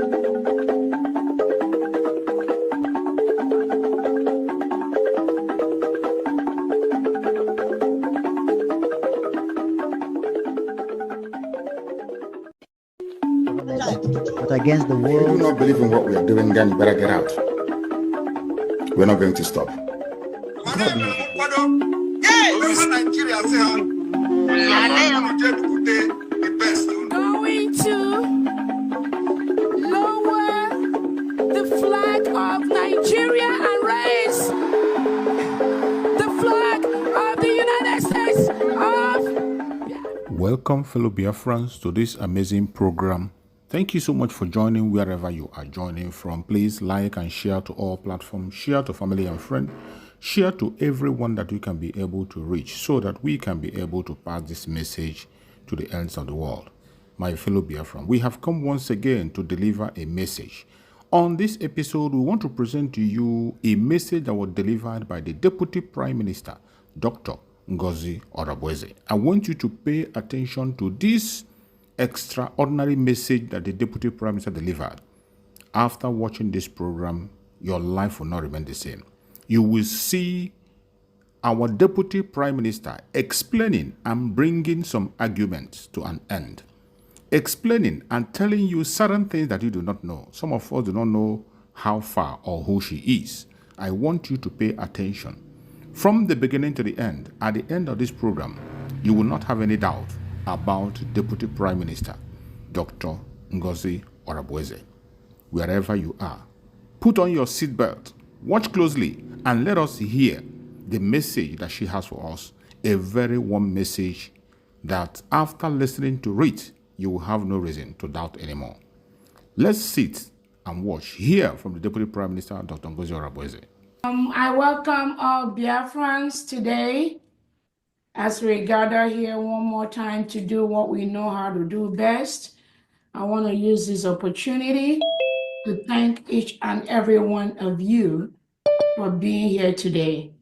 But against the world. If you do not believe in what we are doing, then you better get out. We're not going to stop. Going to lower the flag of Nigeria and raise the flag of the United States of... Welcome, fellow Biafrans, to this amazing program. Thank you so much for joining wherever you are joining from. Please like and share to all platforms, share to family and friends, share to everyone that you can be able to reach so that we can be able to pass this message to the ends of the world. My fellow Biafran, we have come once again to deliver a message. On this episode, we want to present to you a message that was delivered by the Deputy Prime Minister, Dr. NgoziOrabueze. I want you to pay attention to this extraordinary message that the Deputy Prime Minister delivered. After watching this program, your life will not remain the same. You will see our Deputy Prime Minister explaining and bringing some arguments to an end. Explaining and telling you certain things that you do not know. Some of us do not know how far or who she is. I want you to pay attention. From the beginning to the end, at the end of this program, you will not have any doubt about Deputy Prime Minister, Dr. NgoziOrabueze. Wherever you are, put on your seatbelt, watch closely, and let us hear the message that she has for us, a very warm message that after listening to it, you will have no reason to doubt anymore. Let's sit and watch, hear from the Deputy Prime Minister, Dr. NgoziOrabueze. I welcome all Biafrans today as we gather here one more time to do what we know how to do best. I want to use this opportunity to thank each and every one of you for being here today.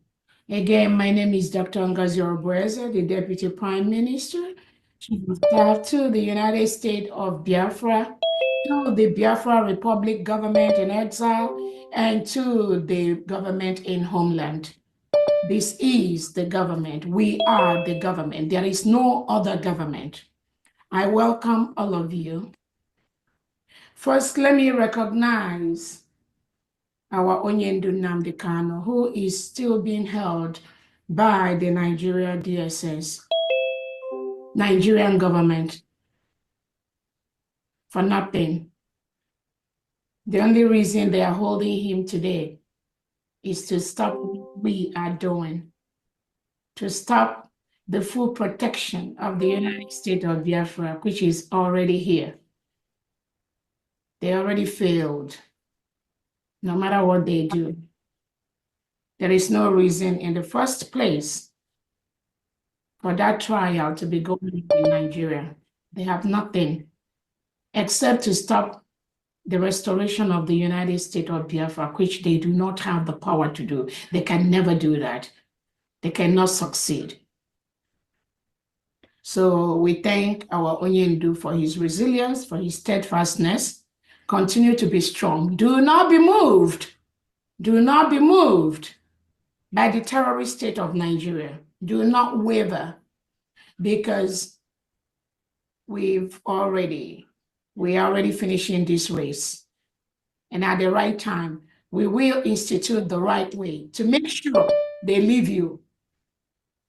Again, my name is Dr. NgoziOrabueze, the Deputy Prime Minister, Chief of Staff to the United States of Biafra, to the Biafra Republic government in exile, and to the government in homeland. This is the government. We are the government. There is no other government. I welcome all of you. First, let me recognize our Onyendu Nnamdi Kanu, who is still being held by the Nigeria DSS, Nigerian government, for nothing. The only reason they are holding him today is to stop what we are doing, to stop the full protection of the United States of Biafra, which is already here. They already failed. No matter what they do, there is no reason in the first place for that trial to be going on in Nigeria. They have nothing except to stop the restoration of the United States of Biafra, which they do not have the power to do. They can never do that. They cannot succeed. So we thank our Onyendu for his resilience, for his steadfastness. Continue to be strong. Do not be moved. Do not be moved by the terrorist state of Nigeria. Do not waver, because we are already finishing this race. And at the right time, we will institute the right way to make sure they leave you,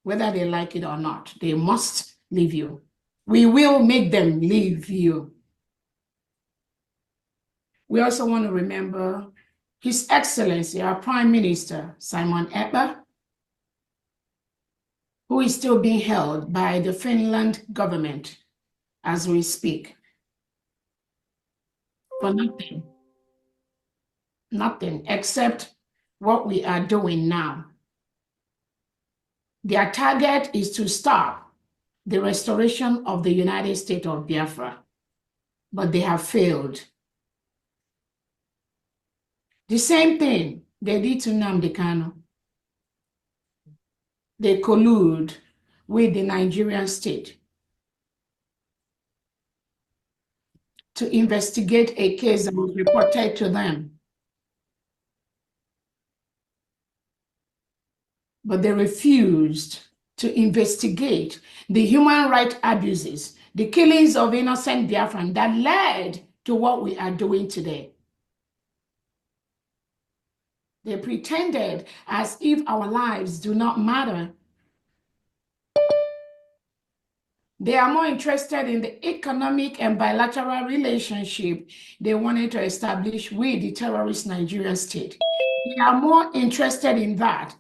whether they like it or not. They must leave you. We will make them leave you. We also want to remember His Excellency, our Prime Minister, Simon Ekpa, who is still being held by the Finland government as we speak. For nothing except what we are doing now. Their target is to stop the restoration of the United States of Biafra, but they have failed. The same thing they did to Nnamdi Kanu. They collude with the Nigerian state to investigate a case that was reported to them. But they refused to investigate the human rights abuses, the killings of innocent Biafran that led to what we are doing today. They pretended as if our lives do not matter. They are more interested in the economic and bilateral relationship they wanted to establish with the terrorist Nigerian state. They are more interested in that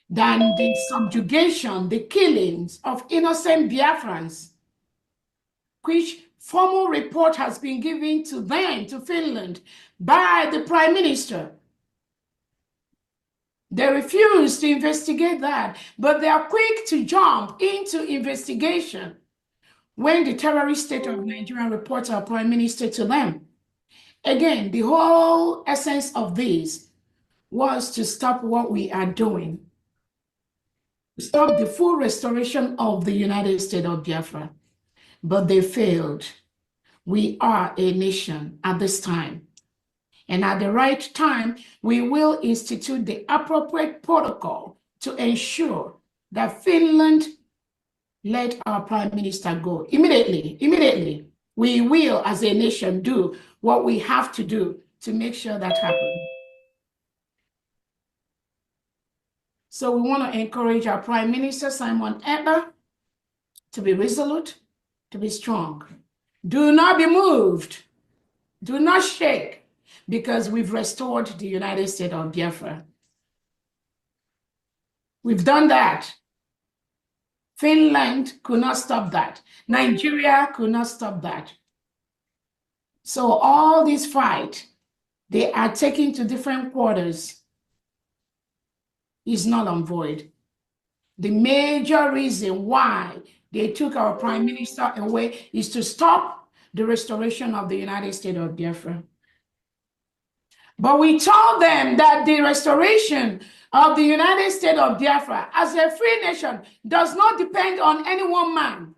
than the subjugation, the killings of innocent Biafrans, which formal report has been given to them, to Finland, by the Prime Minister. They refuse to investigate that, but they are quick to jump into investigation when the terrorist state of Nigeria reports our Prime Minister to them. Again, the whole essence of this was to stop what we are doing, stop the full restoration of the United States of Biafra, but they failed. We are a nation at this time. And at the right time, we will institute the appropriate protocol to ensure that Finland let our Prime Minister go. Immediately, we will, as a nation, do what we have to do to make sure that happens. So we want to encourage our Prime Minister, Simon Ekpa, to be resolute, to be strong. Do not be moved. Do not shake, because we've restored the United States of Biafra. We've done that. Finland could not stop that. Nigeria could not stop that. So all this fight, they are taken to different quarters, is null and void. The major reason why they took our Prime Minister away is to stop the restoration of the United States of Biafra. But we told them that the restoration of the United States of Biafra as a free nation does not depend on any one man.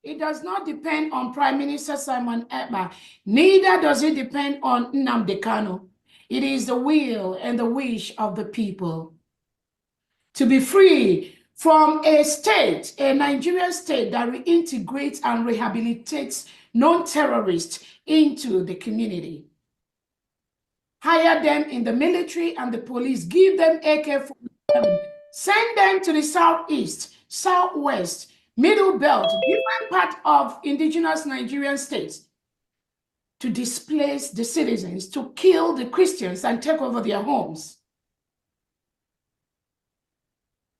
It does not depend on Prime Minister Simon Ekpa. Neither does it depend on Nnamdi Kanu. It is the will and the wish of the people to be free from a state, a Nigerian state that reintegrates and rehabilitates non-terrorists into the community. Hire them in the military and the police, give them AK-47, send them to the southeast, southwest, middle belt, different part of indigenous Nigerian states to displace the citizens, to kill the Christians and take over their homes.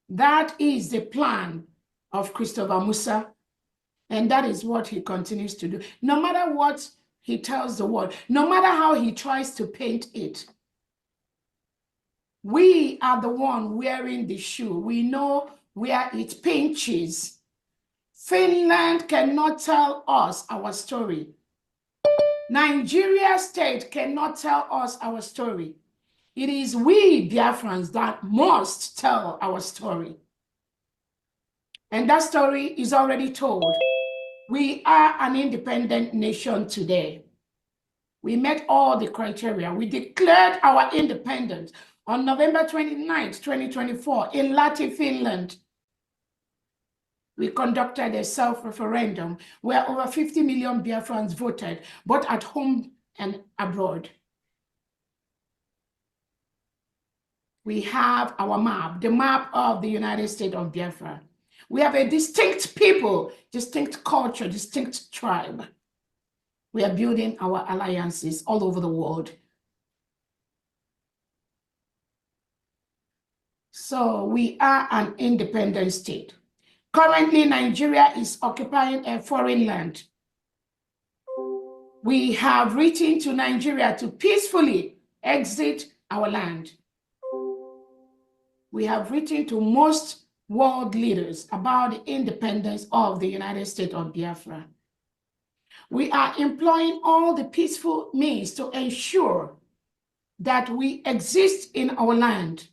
That is the plan of Christopher Musa, and that is what he continues to do. No matter what he tells the world, no matter how he tries to paint it, we are the one wearing the shoe. We know where it pinches. Finland cannot tell us our story. Nigeria state cannot tell us our story. It is we Biafrans that must tell our story. And that story is already told. We are an independent nation today. We met all the criteria. We declared our independence on November 29th, 2024 in Lahti, Finland. We conducted a self-referendum where over 50 million Biafrans voted, both at home and abroad. We have our map, the map of the United States of Biafra. We have a distinct people, distinct culture, distinct tribe. We are building our alliances all over the world. So we are an independent state. Currently, Nigeria is occupying a foreign land. We have written to Nigeria to peacefully exit our land. We have written to most world leaders about the independence of the United States of Biafra. We are employing all the peaceful means to ensure that we exist in our land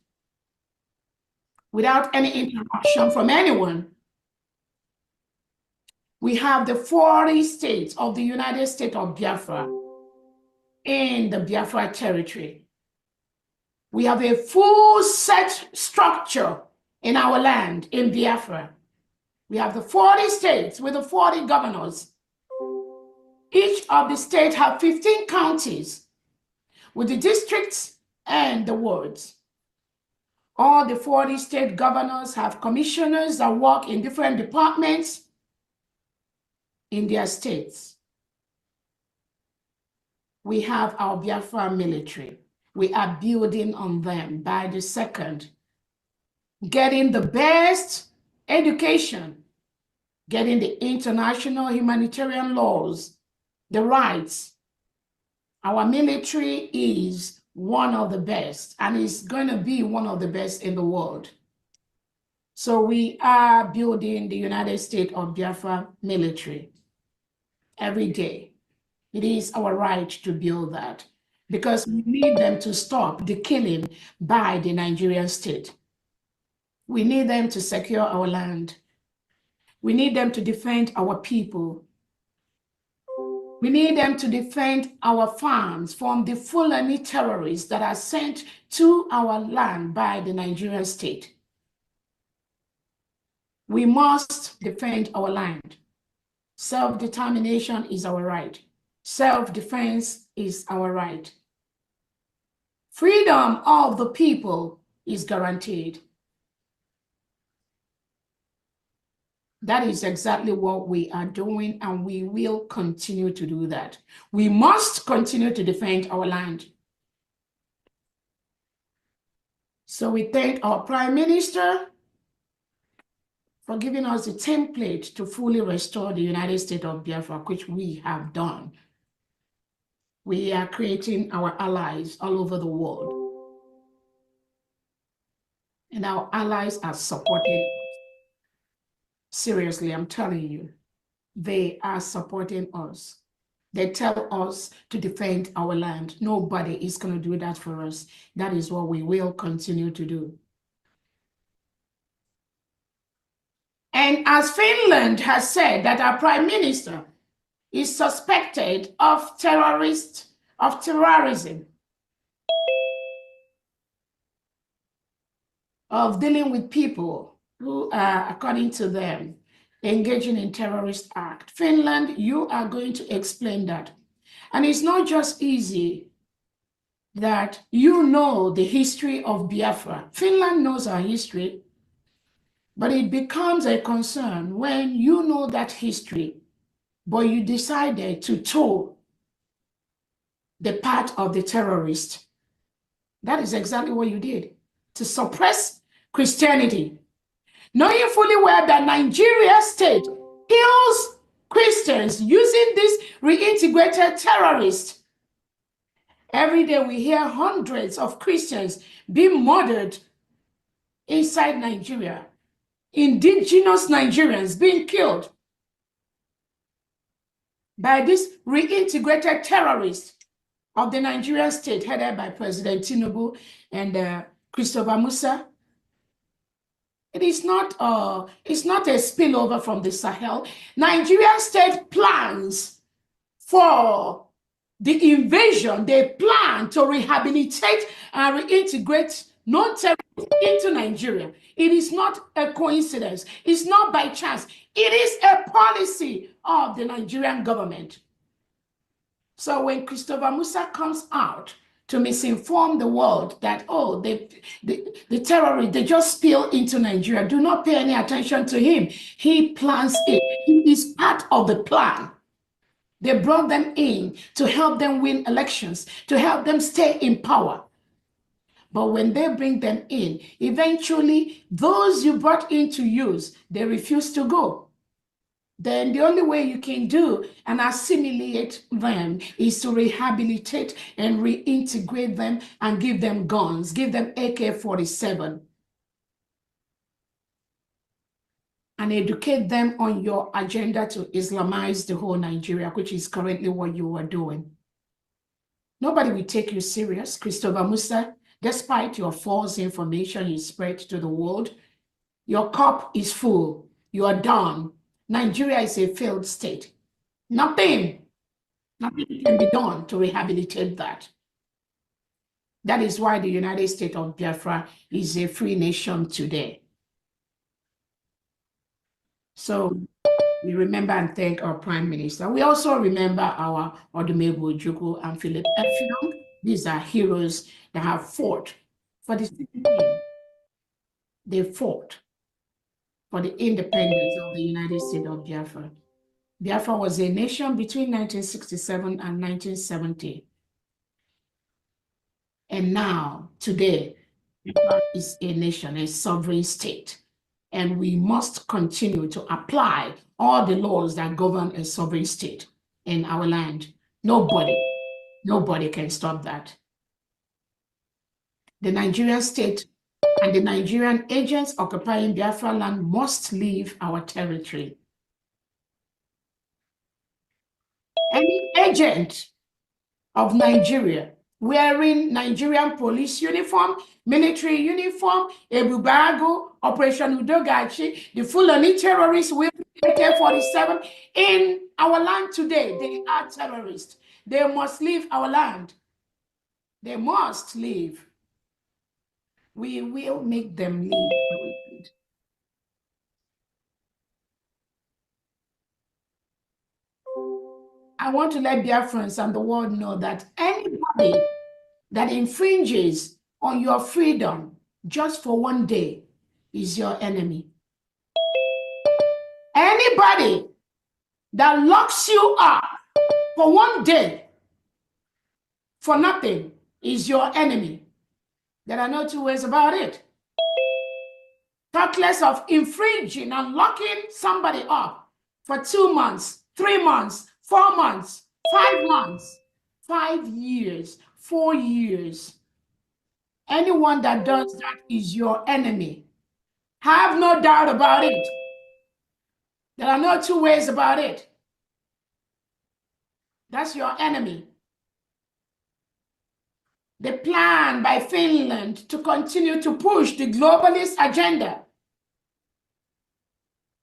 without any interruption from anyone. We have the 40 states of the United States of Biafra in the Biafra territory. We have a full set structure in our land in Biafra. We have the 40 states with the 40 governors. Each of the states have 15 counties with the districts and the wards. All the 40 state governors have commissioners that work in different departments in their states. We have our Biafra military. We are building on them by the second, getting the best education, getting the international humanitarian laws, the rights. Our military is one of the best and is going to be one of the best in the world. So we are building the United States of Biafra military every day. It is our right to build that because we need them to stop the killing by the Nigerian state. We need them to secure our land. We need them to defend our people. We need them to defend our farms from the Fulani terrorists that are sent to our land by the Nigerian state. We must defend our land. Self-determination is our right. Self-defense is our right. Freedom of the people is guaranteed. That is exactly what we are doing, and we will continue to do that. We must continue to defend our land. So we thank our Prime Minister for giving us the template to fully restore the United States of Biafra, which we have done. We are creating our allies all over the world. And our allies are supporting us. Seriously, I'm telling you, they are supporting us. They tell us to defend our land. Nobody is going to do that for us. That is what we will continue to do. And as Finland has said that our Prime Minister is suspected of terrorism, of dealing with people who are, according to them, engaging in terrorist act. Finland, you are going to explain that. And it's not just easy that you know the history of Biafra. Finland knows our history, but it becomes a concern when you know that history, but you decided to toe the path of the terrorist. That is exactly what you did, to suppress Christianity. Knowing fully well that Nigeria state kills Christians using this reintegrated terrorist. Every day we hear hundreds of Christians being murdered inside Nigeria. Indigenous Nigerians being killed by this reintegrated terrorist of the Nigerian state headed by President Tinubu and Christopher Musa. It is not a spillover from the Sahel. Nigerian state plans for the invasion. They plan to rehabilitate and reintegrate non-terrorists into Nigeria. It is not a coincidence. It's not by chance. It is a policy of the Nigerian government. So when Christopher Musa comes out to misinform the world that, oh, the terrorists, they just spill into Nigeria, do not pay any attention to him. He plans it. He is part of the plan. They brought them in to help them win elections, to help them stay in power. But when they bring them in, eventually those you brought in to use, they refuse to go. Then the only way you can do and assimilate them is to rehabilitate and reintegrate them and give them guns, give them AK-47. And educate them on your agenda to Islamize the whole Nigeria, which is currently what you are doing. Nobody will take you serious, Christopher Musa. Despite your false information you spread to the world, your cup is full. You are done. Nigeria is a failed state. Nothing can be done to rehabilitate that. That is why the United States of Biafra is a free nation today. So we remember and thank our Prime Minister. We also remember our Ekpa Njoku and Philip Effiong. These are heroes that have fought for the citizenship. They fought for the independence of the United States of Biafra. Biafra was a nation between 1967 and 1970. And now, today, Biafra is a nation, a sovereign state. And we must continue to apply all the laws that govern a sovereign state in our land. Nobody can stop that. The Nigerian state and the Nigerian agents occupying Biafra land must leave our territory. Any agent of Nigeria wearing Nigerian police uniform, military uniform, Ebubago, Operation Udogachi, the Fulani terrorists with AK-47 in our land today, they are terrorists. They must leave our land. They must leave. We will make them leave. I want to let Biafrans and the world know that anybody that infringes on your freedom just for one day is your enemy. Anybody that locks you up for one day for nothing is your enemy. There are no two ways about it. Talk less of infringing and locking somebody up for 2 months, 3 months, 4 months, 5 months, 5 years, 4 years. Anyone that does that is your enemy. Have no doubt about it. There are no two ways about it. That's your enemy. The plan by Finland to continue to push the globalist agenda,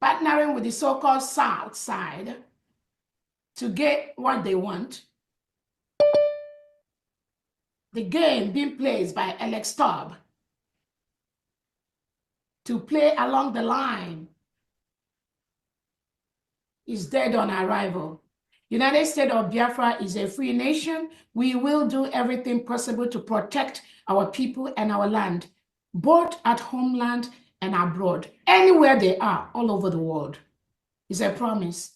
partnering with the so-called South side to get what they want. The game being played by Alex Stubb to play along the line is dead on arrival. United States of Biafra is a free nation. We will do everything possible to protect our people and our land, both at homeland and abroad, anywhere they are, all over the world. It's a promise.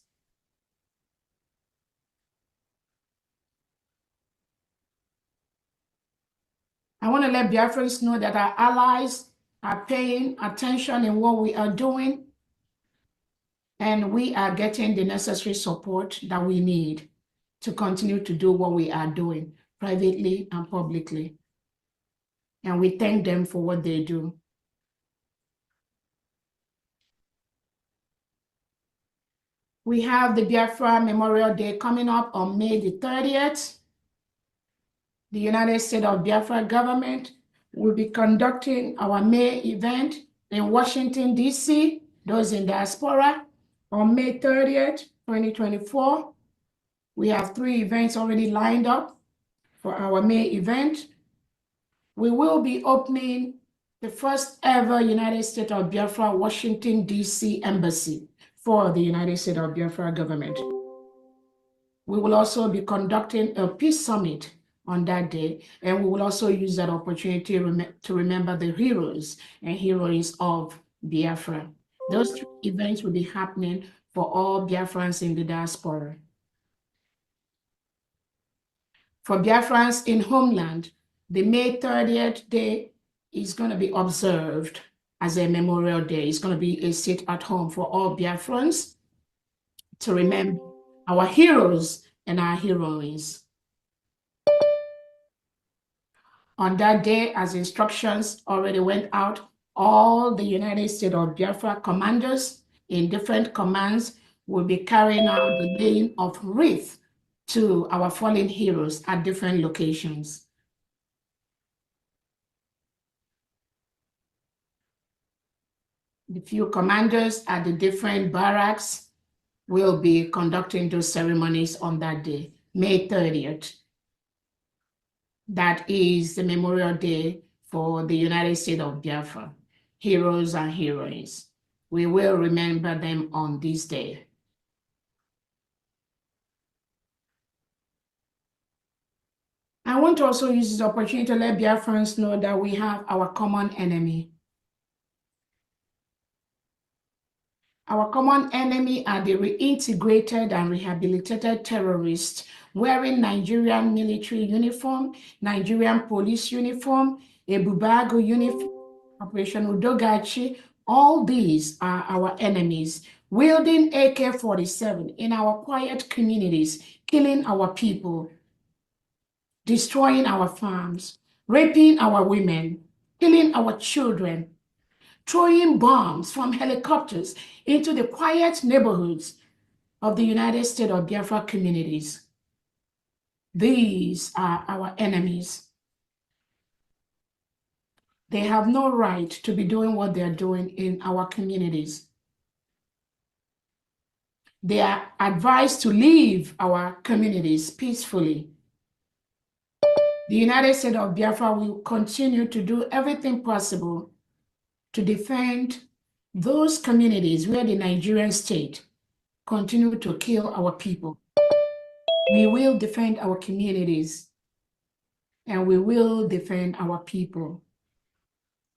I want to let Biafrans know that our allies are paying attention in what we are doing, and we are getting the necessary support that we need to continue to do what we are doing privately and publicly. And we thank them for what they do. We have the Biafra Memorial Day coming up on May the 30th. The United States of Biafra government will be conducting our May event in Washington, D.C., those in diaspora, on May 30th, 2024. We have 3 events already lined up for our May event. We will be opening the first ever United States of Biafra Washington, D.C. embassy for the United States of Biafra government. We will also be conducting a peace summit on that day, and we will also use that opportunity to remember the heroes and heroines of Biafra. Those 3 events will be happening for all Biafrans in the diaspora. For Biafrans in homeland, the May 30th day is going to be observed as a Memorial Day. It's going to be a sit at home for all Biafrans to remember our heroes and our heroines. On that day, as instructions already went out, all the United States of Biafra commanders in different commands will be carrying out the laying of wreath to our fallen heroes at different locations. The few commanders at the different barracks will be conducting those ceremonies on that day, May 30th. That is the Memorial Day for the United States of Biafra, heroes and heroines. We will remember them on this day. I want to also use this opportunity to let Biafrans know that we have our common enemy. Our common enemy are the reintegrated and rehabilitated terrorists wearing Nigerian military uniform, Nigerian police uniform, Ebubago uniform, Operation Udogachi. All these are our enemies, wielding AK-47 in our quiet communities, killing our people, destroying our farms, raping our women, killing our children, throwing bombs from helicopters into the quiet neighborhoods of the United States of Biafra communities. These are our enemies. They have no right to be doing what they are doing in our communities. They are advised to leave our communities peacefully. The United States of Biafra will continue to do everything possible to defend those communities where the Nigerian state continue to kill our people. We will defend our communities and we will defend our people.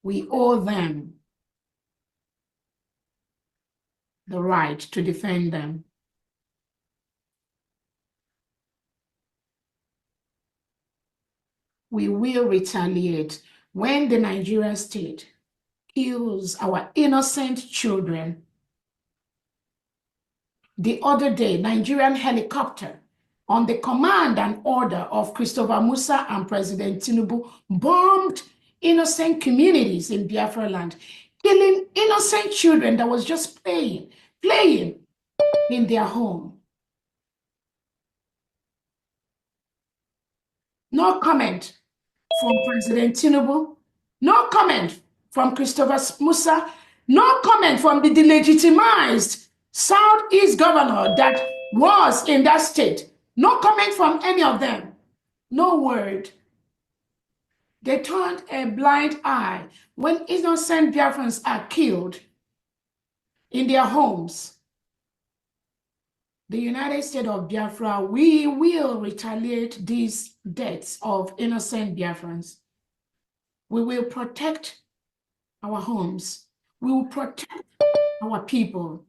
We owe them the right to defend them. We will retaliate when the Nigerian state kills our innocent children. The other day, Nigerian helicopter on the command and order of Christopher Musa and President Tinubu bombed innocent communities in Biafra land, killing innocent children that was just playing in their home. No comment from President Tinubu, no comment from Christopher Musa, no comment from the delegitimized Southeast governor that was in that state. No comment from any of them. No word. They turned a blind eye when innocent Biafrans are killed in their homes. The United States of Biafra, we will retaliate these deaths of innocent Biafrans. We will protect our homes. We will protect our people.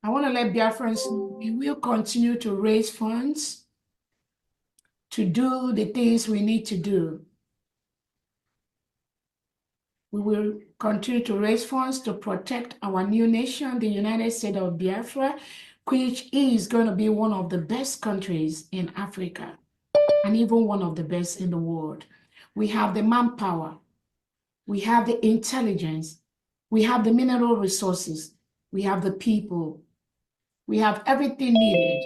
I want to let Biafrans know we will continue to raise funds to do the things we need to do. We will continue to raise funds to protect our new nation, the United States of Biafra, which is going to be one of the best countries in Africa and even one of the best in the world. We have the manpower. We have the intelligence. We have the mineral resources. We have the people. We have everything needed.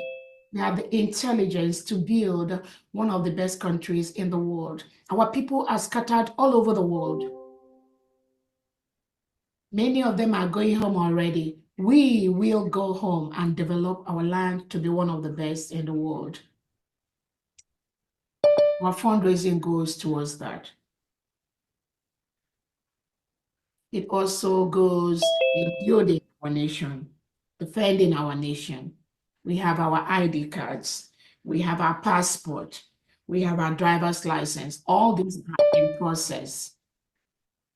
We have the intelligence to build one of the best countries in the world. Our people are scattered all over the world. Many of them are going home already. We will go home and develop our land to be one of the best in the world. Our fundraising goes towards that. It also goes in building our nation, defending our nation. We have our ID cards. We have our passport. We have our driver's license. All these are in process.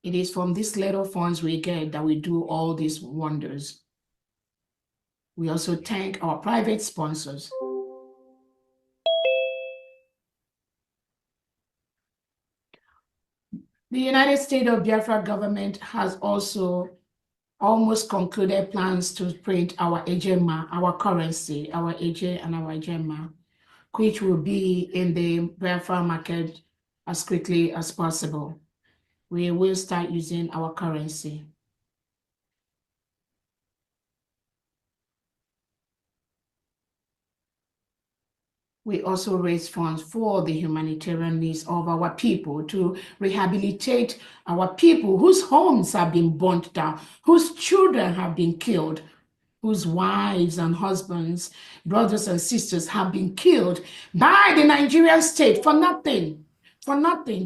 It is from these little funds we get that we do all these wonders. We also thank our private sponsors. The United States of Biafra government has also almost concluded plans to print our ejema, our currency, our eje and our ejema, which will be in the Biafra market as quickly as possible. We will start using our currency. we also raise funds for the humanitarian needs of our people, to rehabilitate our people whose homes have been burnt down, whose children have been killed, whose wives and husbands, brothers and sisters have been killed by the Nigerian state for nothing,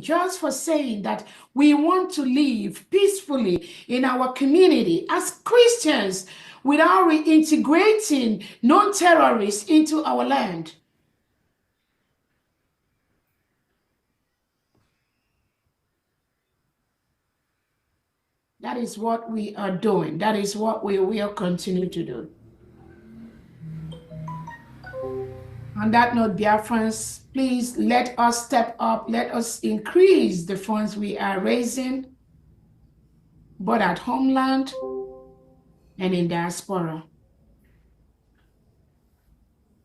just for saying that we want to live peacefully in our community as Christians without reintegrating non-terrorists into our land. That is what we are doing. That is what we will continue to do. On that note, Biafrans, please let us step up. Let us increase the funds we are raising, both at homeland and in diaspora.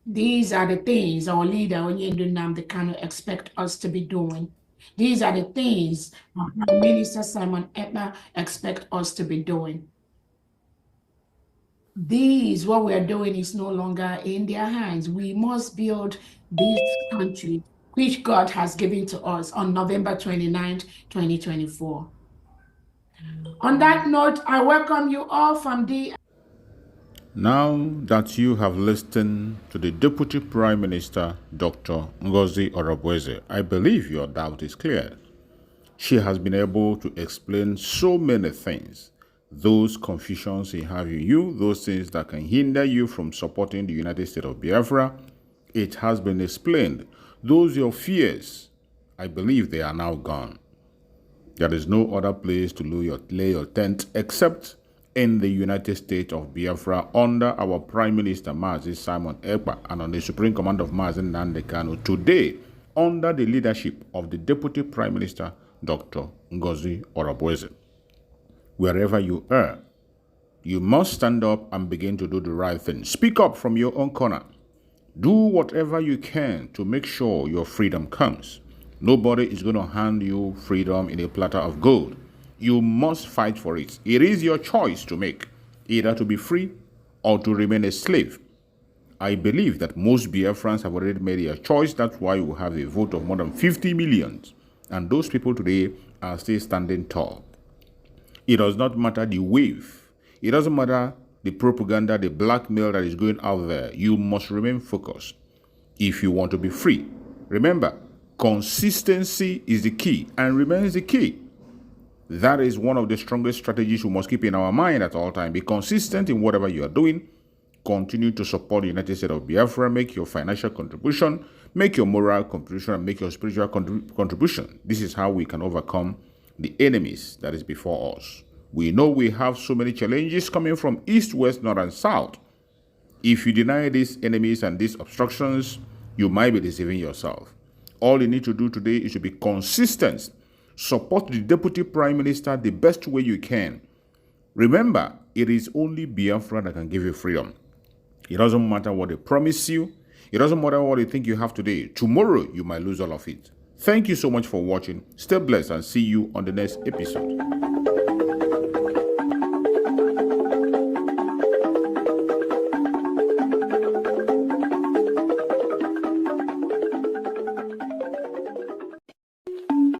These are the things our leader, Onyendu Nnamdi Kanu, expect us to be doing. These are the things our Prime Minister Simon Ekpa expect us to be doing. What we are doing is no longer in their hands. We must build this country, which God has given to us on November 29th, 2024. On that note, I welcome you all from the... Now that you have listened to the Deputy Prime Minister, Dr. Ngozi I believe your doubt is clear. She has been able to explain so many things. Those confusions you have in you, those things that can hinder you from supporting the United States of Biafra, it has been explained. Those your fears, I believe they are now gone. There is no other place to lay your tent except in the United States of Biafra under our Prime Minister Mazi Simon Ekpa and on the Supreme Command of Mazi Nnamdi Kanu. Today, under the leadership of the Deputy Prime Minister, Dr. NgoziOrabueze. Wherever you are, you must stand up and begin to do the right thing. Speak up from your own corner. Do whatever you can to make sure your freedom comes. Nobody is going to hand you freedom in a platter of gold. You must fight for it. It is your choice to make, either to be free or to remain a slave. I believe that most Biafrans have already made their choice. That's why we have a vote of more than 50 million. And those people today are still standing tall. It does not matter the wave. It doesn't matter the propaganda, the blackmail that is going out there. You must remain focused if you want to be free. Remember, consistency is the key and remains the key. That is one of the strongest strategies we must keep in our mind at all times. Be consistent in whatever you are doing. Continue to support the United States of Biafra. Make your financial contribution, make your moral contribution, and make your spiritual contribution. This is how we can overcome the enemies that is before us. We know we have so many challenges coming from east, west, north, and south. If you deny these enemies and these obstructions, you might be deceiving yourself. All you need to do today is to be consistent. Support the Deputy Prime Minister the best way you can. Remember, it is only Biafra that can give you freedom. It doesn't matter what they promise you. It doesn't matter what you think you have today. Tomorrow, you might lose all of it. Thank you so much for watching. Stay blessed and see you on the next episode.